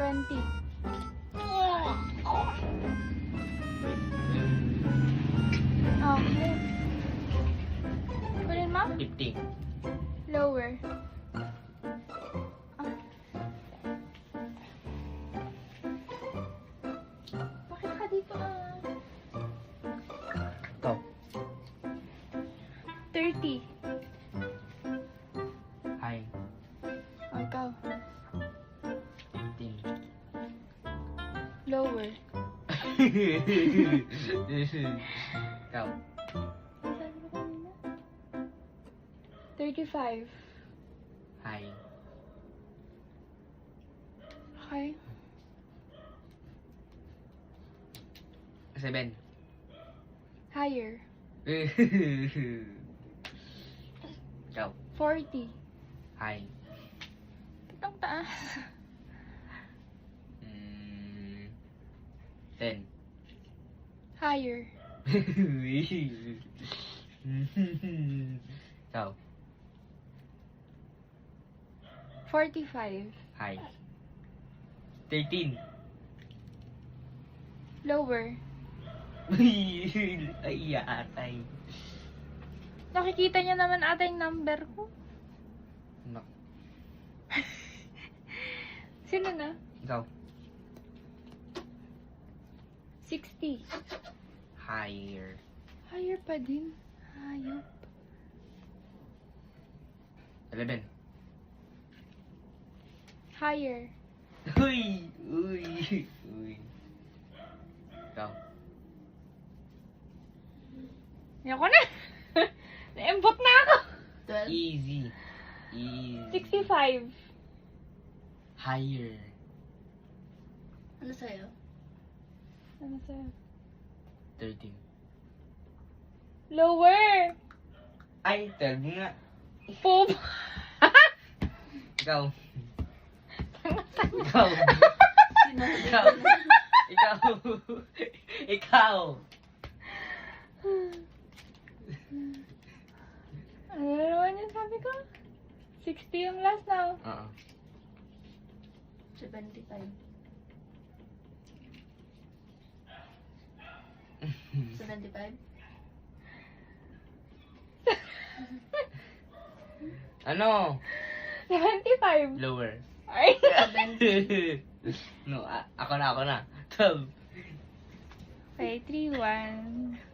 20. Okay. Kunin mo? 50. Lower. Bakit ka dito Ito. 30. High. Ikaw. 15. Lower. Ikaw. Sabi ko kanina? 35. High. Okay. 7. Higher. Ikaw. 40. High. Itong taas. 10. Higher. Ikaw. 45. High. 13. Lower. Ay, atay. Nakikita niya naman ata yung number ko. Nak. Sino na? Ikaw. 60. Higher. Higher pa din. Hayop. 11. Higher. Uy! Uy! Uy. Ikaw. Ayoko na. Naembot na ako. 12. Easy. Easy. 65. Higher. Ano sa'yo? Ano sa'yo? 13. Lower. Ay, 12 nga. Poop. Ikaw. Ikaw. Ikaw. Ikaw. Ikaw. Ano na naman yung sabi ko? 60 yung last now. Oo. 75. 75? Ano? 75. Lower. Ay. No, ako na. 12. Okay, 3, 1.